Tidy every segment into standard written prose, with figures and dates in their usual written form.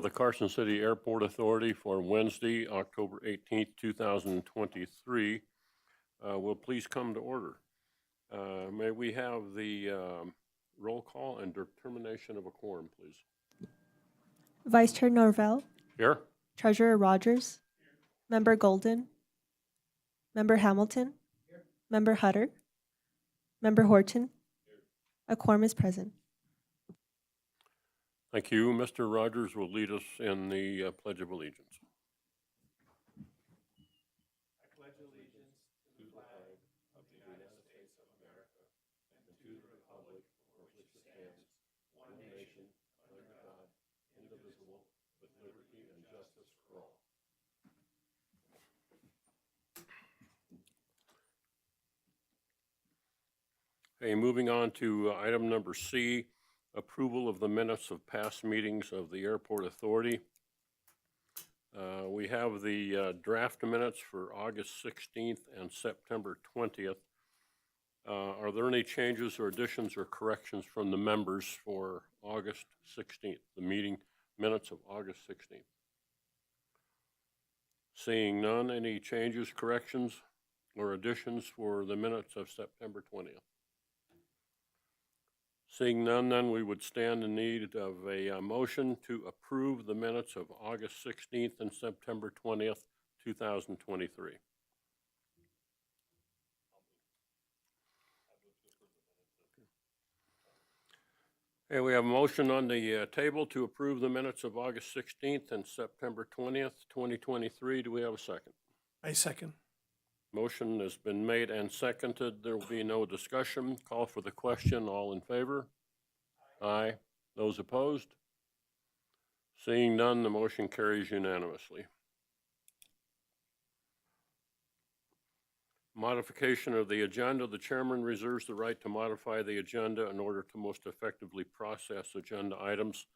the Carson City Airport Authority for Wednesday, October 18th, 2023 will please come to order. May we have the roll call and determination of a quorum, please? Vice Chair Norvell. Here. Treasurer Rogers. Here. Member Golden. Member Hamilton. Here. Member Hutter. Member Horton. Here. A quorum is present. Thank you. Mr. Rogers will lead us in the Pledge of Allegiance. I pledge allegiance to the flag of the United States of America and to the republic for which it stands, one nation, under God, indivisible, with liberty and justice for all. Okay, moving on to item number C, approval of the minutes of past meetings of the Airport Authority. We have the draft minutes for August 16th and September 20th. Are there any changes or additions or corrections from the members for August 16th, the meeting minutes of August 16th? Seeing none, any changes, corrections, or additions for the minutes of September 20th? Seeing none, then we would stand in need of a motion to approve the minutes of August 16th and September 20th, 2023. Okay, we have a motion on the table to approve the minutes of August 16th and September 20th, 2023. Do we have a second? I second. Motion has been made and seconded. There will be no discussion. Call for the question. All in favor? Aye. Those opposed? Seeing none, the motion carries unanimously. Modification of the agenda. The chairman reserves the right to modify the agenda in order to most effectively process agenda items.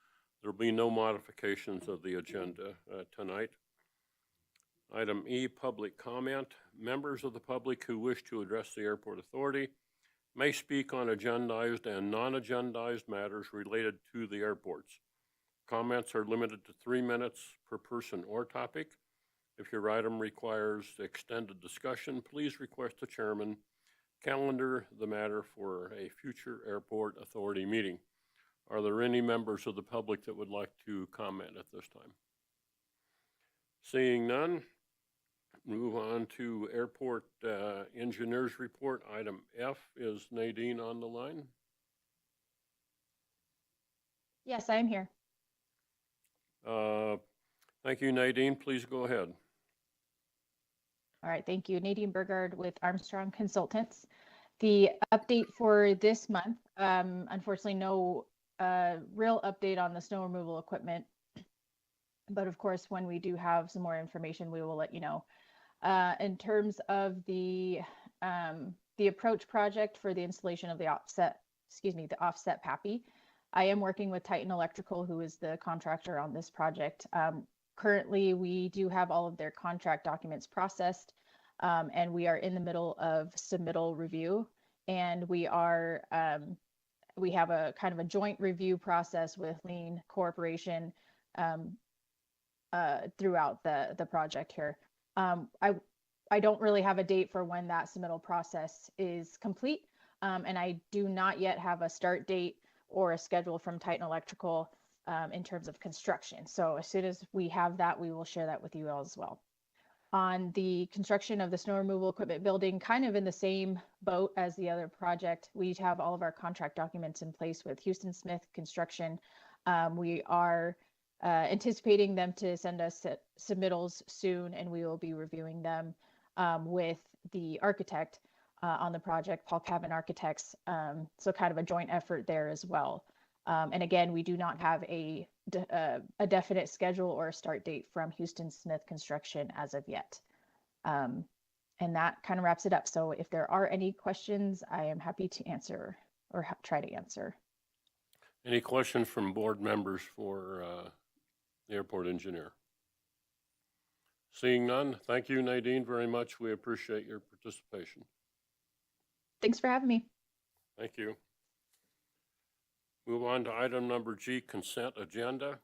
There will be no modifications of the agenda tonight. Item E, public comment. Members of the public who wish to address the Airport Authority may speak on agendized and non-agendized matters related to the airports. Comments are limited to 3 minutes per person or topic. If your item requires extended discussion, please request the chairman calendar the matter for a future Airport Authority meeting. Are there any members of the public that would like to comment at this time? Seeing none, move on to Airport Engineers Report. Item F. Is Nadine on the line? Yes, I am here. Thank you, Nadine. Please go ahead. All right, thank you. Nadine Burgard with Armstrong Consultants. The update for this month, unfortunately, no real update on the snow removal equipment. But of course, when we do have some more information, we will let you know. In terms of the approach project for the installation of the offset PAPI, I am working with Titan Electrical, who is the contractor on this project. Currently, we do have all of their contract documents processed, and we are in the middle of submittal review. And we have a kind of a joint review process with Lean Corporation throughout the project here. I don't really have a date for when that submittal process is complete, and I do not yet have a start date or a schedule from Titan Electrical in terms of construction. So as soon as we have that, we will share that with you all as well. On the construction of the snow removal equipment building, kind of in the same boat as the other project, we have all of our contract documents in place with Houston Smith Construction. We are anticipating them to send us submittals soon, and we will be reviewing them with the architect on the project, Paul Cabin Architects. So kind of a joint effort there as well. And again, we do not have a definite schedule or a start date from Houston Smith Construction as of yet. And that kind of wraps it up. So if there are any questions, I am happy to answer or try to answer. Any questions from board members for the airport engineer? Seeing none, thank you, Nadine, very much. We appreciate your participation. Thanks for having me. Thank you. Move on to item number G, consent agenda.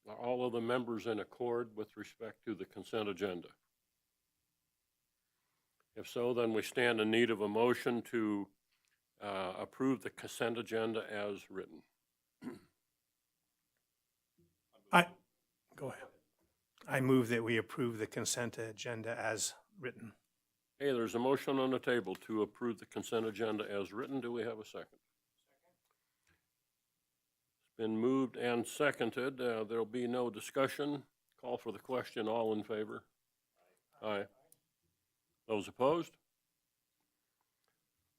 Are all of the members in accord with respect to the consent agenda? If so, then we stand in need of a motion to approve the consent agenda as written. Go ahead. I move that we approve the consent agenda as written. Hey, there's a motion on the table to approve the consent agenda as written. Do we have a second? It's been moved and seconded. There'll be no discussion. Call for the question. All in favor? Aye. Those opposed?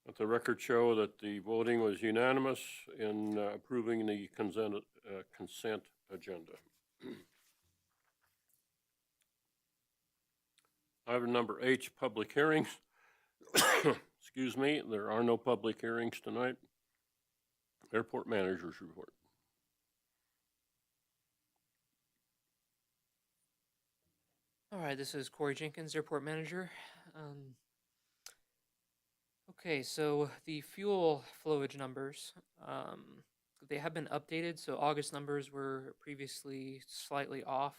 Let the record show that the voting was unanimous in approving the consent agenda. Item number H, public hearings. Excuse me, there are no public hearings tonight. Airport managers report. All right, this is Corey Jenkins, airport manager. Okay, so the fuel flowage numbers, they have been updated. So August numbers were previously slightly off.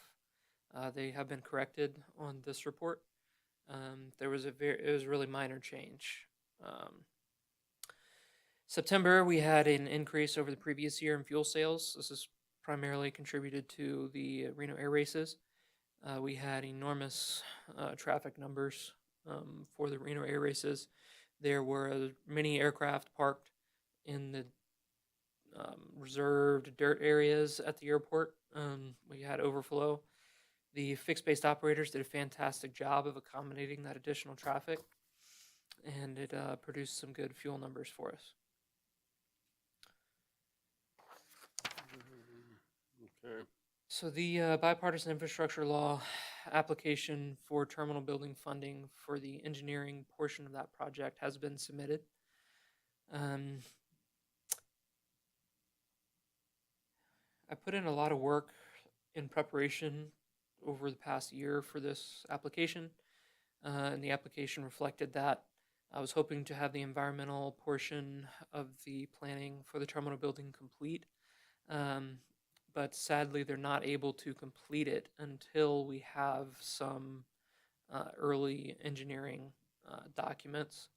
They have been corrected on this report. It was a really minor change. September, we had an increase over the previous year in fuel sales. This is primarily contributed to the Reno Air Races. We had enormous traffic numbers for the Reno Air Races. There were many aircraft parked in the reserved dirt areas at the airport. We had overflow. The fixed-based operators did a fantastic job of accommodating that additional traffic, and it produced some good fuel numbers for us. Okay. So the bipartisan infrastructure law application for terminal building funding for the engineering portion of that project has been submitted. I put in a lot of work in preparation over the past year for this application, and the application reflected that. I was hoping to have the environmental portion of the planning for the terminal building complete, but sadly they're not able to complete it until we have some early engineering documents.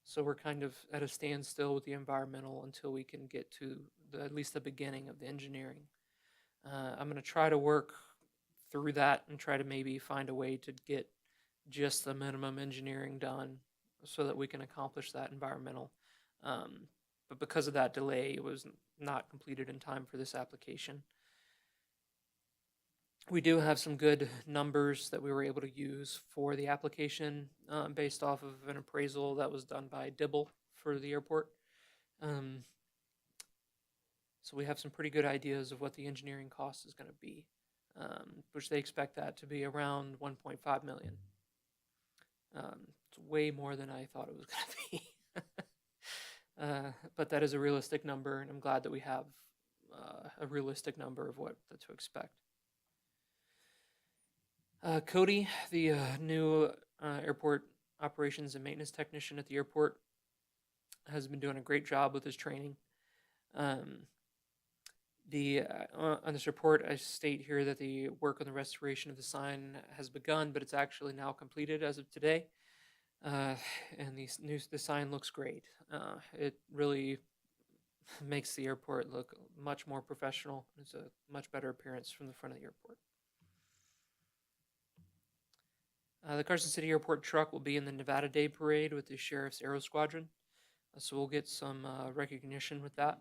So we're kind of at a standstill with the environmental until we can get to at least the beginning of the engineering. I'm going to try to work through that and try to maybe find a way to get just the minimum engineering done so that we can accomplish that environmental. But because of that delay, it was not completed in time for this application. We do have some good numbers that we were able to use for the application based off of an appraisal that was done by Dibble for the airport. So we have some pretty good ideas of what the engineering cost is going to be, which they expect that to be around $1.5 million. It's way more than I thought it was going to be. But that is a realistic number, and I'm glad that we have a realistic number of what to expect. Cody, the new airport operations and maintenance technician at the airport, has been doing a great job with his training. On this report, I state here that the work on the restoration of the sign has begun, but it's actually now completed as of today. And the sign looks great. It really makes the airport look much more professional. It's a much better appearance from the front of the airport. The Carson City Airport truck will be in the Nevada Day Parade with the Sheriff's Aero Squadron. So we'll get some recognition with that.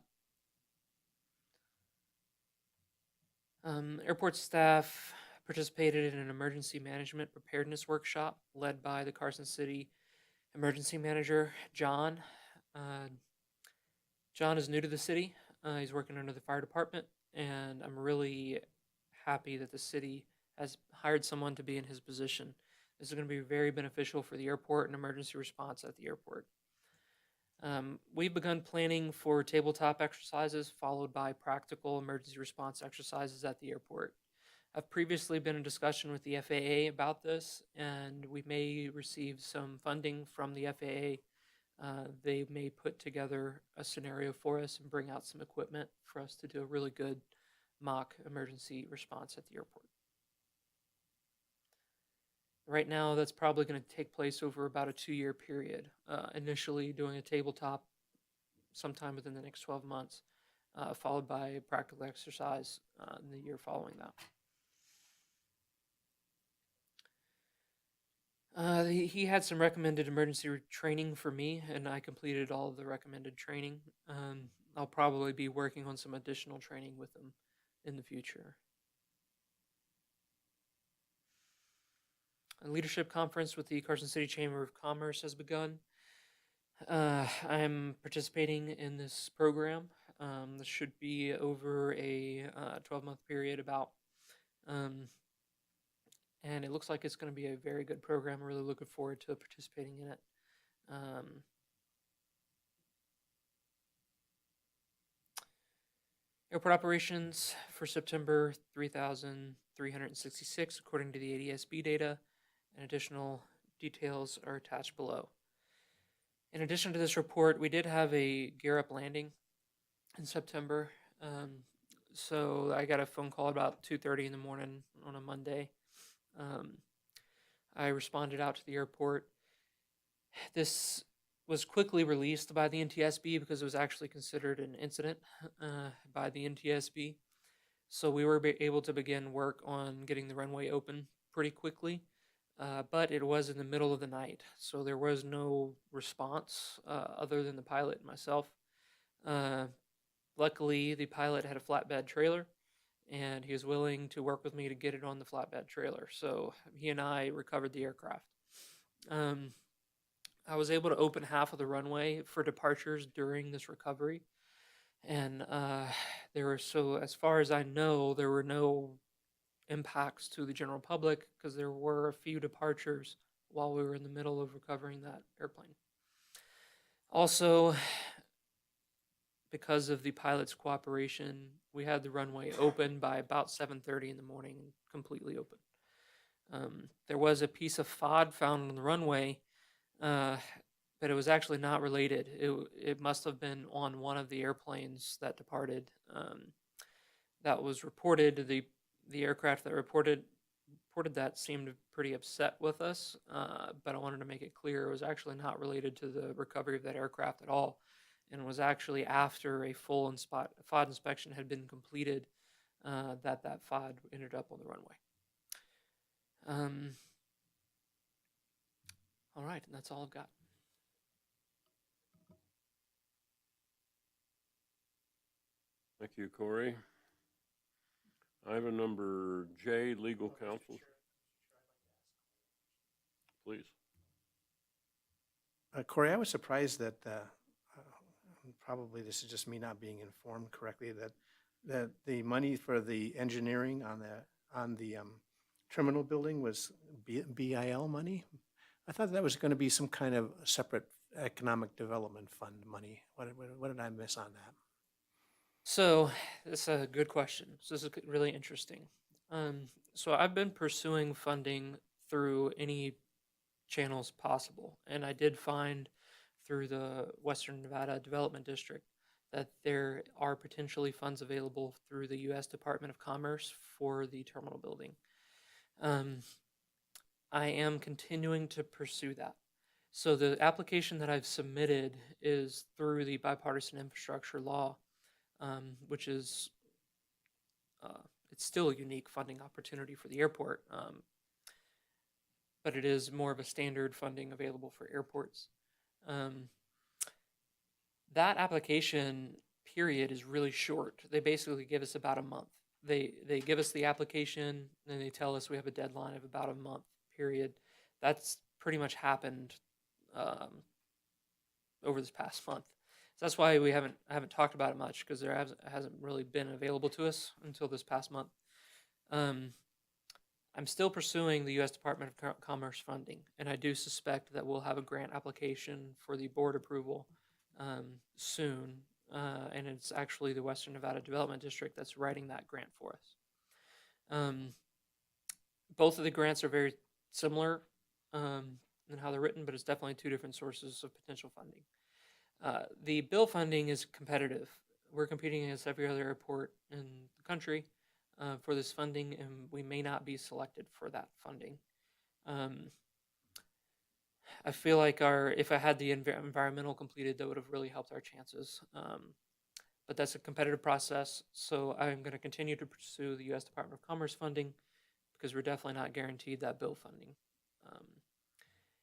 Airport staff participated in an emergency management preparedness workshop led by the Carson City emergency manager, John. John is new to the city. He's working under the fire department, and I'm really happy that the city has hired someone to be in his position. This is going to be very beneficial for the airport and emergency response at the airport. We've begun planning for tabletop exercises followed by practical emergency response exercises at the airport. I've previously been in discussion with the FAA about this, and we may receive some funding from the FAA. They may put together a scenario for us and bring out some equipment for us to do a really good mock emergency response at the airport. Right now, that's probably going to take place over about a 2-year period. Initially doing a tabletop sometime within the next 12 months, followed by a practical exercise in the year following that. He had some recommended emergency training for me, and I completed all of the recommended training. I'll probably be working on some additional training with him in the future. A leadership conference with the Carson City Chamber of Commerce has begun. I'm participating in this program. This should be over a 12-month period about. And it looks like it's going to be a very good program. I'm really looking forward to participating in it. Airport operations for September, 3,366 according to the ADSB data, and additional details are attached below. In addition to this report, we did have a gear up landing in September. So I got a phone call about 2:30 in the morning on a Monday. I responded out to the airport. This was quickly released by the NTSB because it was actually considered an incident by the NTSB. So we were able to begin work on getting the runway open pretty quickly, but it was in the middle of the night, so there was no response other than the pilot and myself. Luckily, the pilot had a flatbed trailer, and he was willing to work with me to get it on the flatbed trailer. So he and I recovered the aircraft. I was able to open half of the runway for departures during this recovery. And as far as I know, there were no impacts to the general public because there were a few departures while we were in the middle of recovering that airplane. Also, because of the pilot's cooperation, we had the runway open by about 7:30 in the morning, completely open. There was a piece of FOD found on the runway, but it was actually not related. It must have been on one of the airplanes that departed. That was reported. The aircraft that reported that seemed pretty upset with us, but I wanted to make it clear it was actually not related to the recovery of that aircraft at all, and was actually after a full FOD inspection had been completed that FOD ended up on the runway. All right, and that's all I've got. Thank you, Corey. Item number J, legal counsel. Please. Corey, I was surprised that probably this is just me not being informed correctly, that the money for the engineering on the terminal building was BIL money. I thought that was going to be some kind of separate economic development fund money. What did I miss on that? So that's a good question. So this is really interesting. So I've been pursuing funding through any channels possible, and I did find through the Western Nevada Development District that there are potentially funds available through the U.S. Department of Commerce for the terminal building. I am continuing to pursue that. So the application that I've submitted is through the bipartisan infrastructure law, which is it's still a unique funding opportunity for the airport, but it is more of a standard funding available for airports. That application period is really short. They basically give us about a month. They give us the application, and they tell us we have a deadline of about a month period. That's pretty much happened over this past month. So that's why I haven't talked about it much, because there hasn't really been available to us until this past month. I'm still pursuing the U.S. Department of Commerce funding, and I do suspect that we'll have a grant application for the board approval soon, and it's actually the Western Nevada Development District that's writing that grant for us. Both of the grants are very similar in how they're written, but it's definitely two different sources of potential funding. The bill funding is competitive. we're competing against every other airport in the country for this funding, and we may not be selected for that funding. I feel like if I had the environmental completed, that would have really helped our chances. But that's a competitive process, so I'm going to continue to pursue the U.S. Department of Commerce funding because we're definitely not guaranteed that bill funding.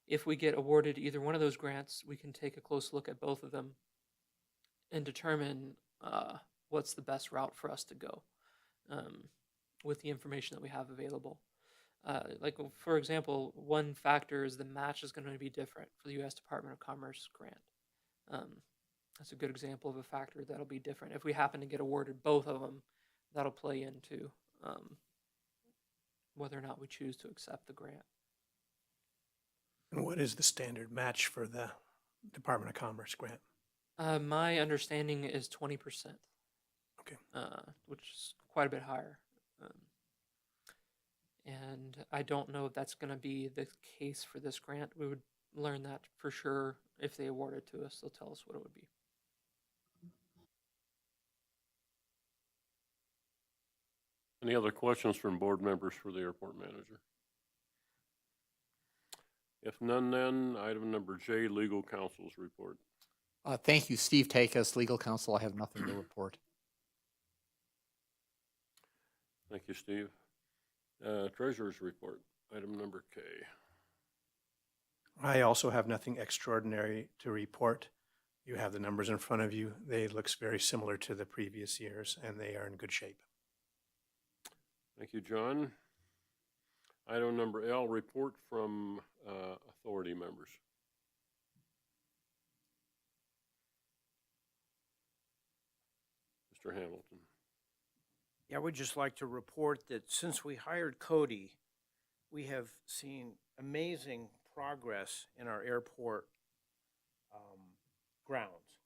If we get awarded either one of those grants, we can take a close look at both of them and determine what's the best route for us to go with the information that we have available. Like, for example, one factor is the match is going to be different for the U.S. Department of Commerce grant. That's a good example of a factor that'll be different. If we happen to get awarded both of them, that'll play into whether or not we choose to accept the grant. And what is the standard match for the Department of Commerce grant? My understanding is 20%. Okay. Which is quite a bit higher. And I don't know if that's going to be the case for this grant. We would learn that for sure if they award it to us. They'll tell us what it would be. Any other questions from board members for the airport manager? If none, then item number J, legal counsel's report. Thank you, Steve Takas, legal counsel. I have nothing to report. Thank you, Steve. Treasurer's report, item number K. I also have nothing extraordinary to report. You have the numbers in front of you. They look very similar to the previous years, and they are in good shape. Thank you, John. Item number L, report from authority members. Mr. Hamilton. Yeah, I would just like to report that since we hired Cody, we have seen amazing progress in our airport grounds.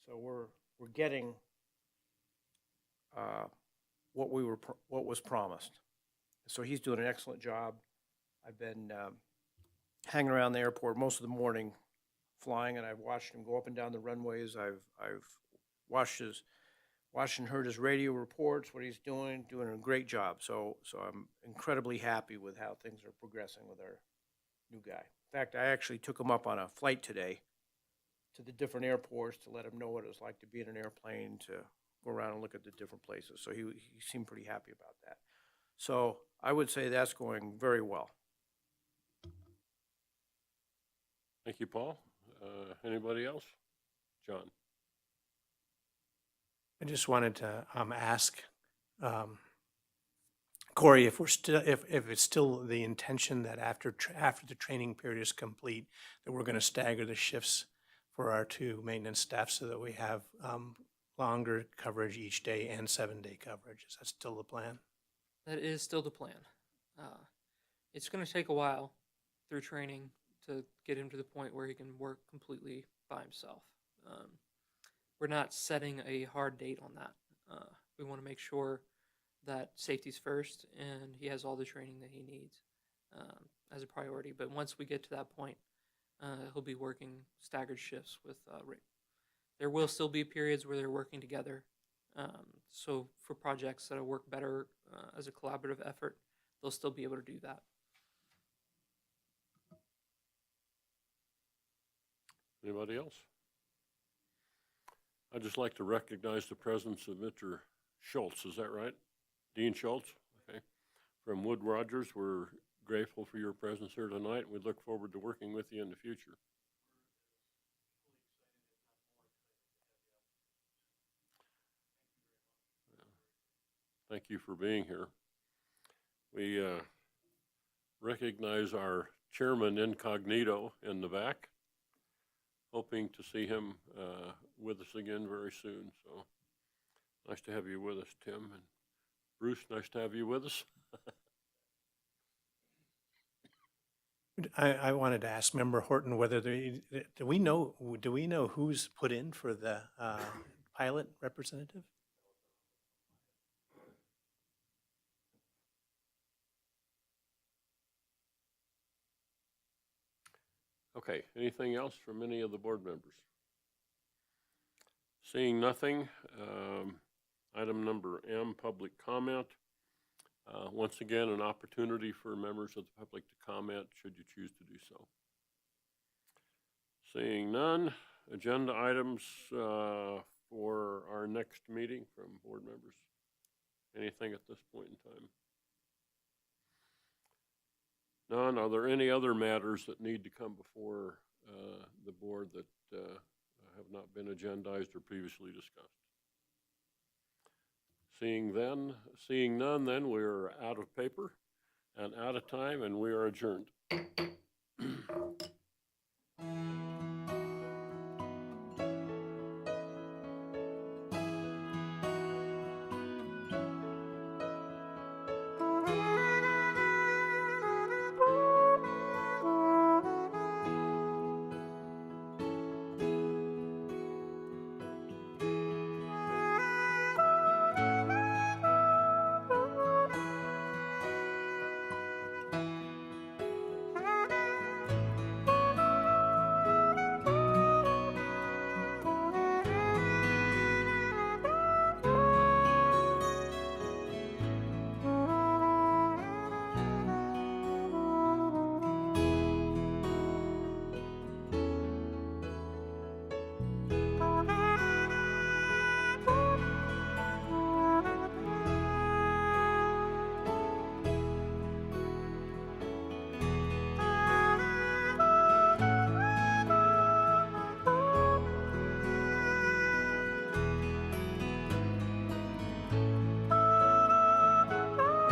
So we're getting what was promised. So he's doing an excellent job. I've been hanging around the airport most of the morning, flying, and I've watched him go up and down the runways. I've watched and heard his radio reports, what he's doing a great job. So I'm incredibly happy with how things are progressing with our new guy. In fact, I actually took him up on a flight today to the different airports to let him know what it was like to be in an airplane, to go around and look at the different places. So he seemed pretty happy about that. So I would say that's going very well. Thank you, Paul. Anybody else? John. I just wanted to ask Corey if it's still the intention that after the training period is complete, that we're going to stagger the shifts for our two maintenance staff so that we have longer coverage each day and 7-day coverage. Is that still the plan? That is still the plan. It's going to take a while through training to get him to the point where he can work completely by himself. We're not setting a hard date on that. We want to make sure that safety's first and he has all the training that he needs as a priority. But once we get to that point, he'll be working staggered shifts with Rick. There will still be periods where they're working together. So for projects that'll work better as a collaborative effort, they'll still be able to do that. Anybody else? I'd just like to recognize the presence of Mr. Schultz. Is that right? Dean Schultz? Okay. From Wood Rogers, we're grateful for your presence here tonight. We look forward to working with you in the future. Thank you for being here. We recognize our chairman incognito in the back, hoping to see him with us again very soon. So nice to have you with us, Tim. And Bruce, nice to have you with us. I wanted to ask Member Horton whether do we know who's put in for the pilot representative? Okay, anything else from any of the board members? Seeing nothing, item number M, public comment. Once again, an opportunity for members of the public to comment should you choose to do so. Seeing none, agenda items for our next meeting from board members. Anything at this point in time? None. Are there any other matters that need to come before the board that have not been agendized or previously discussed? Seeing none, then we're out of paper and out of time, and we are adjourned.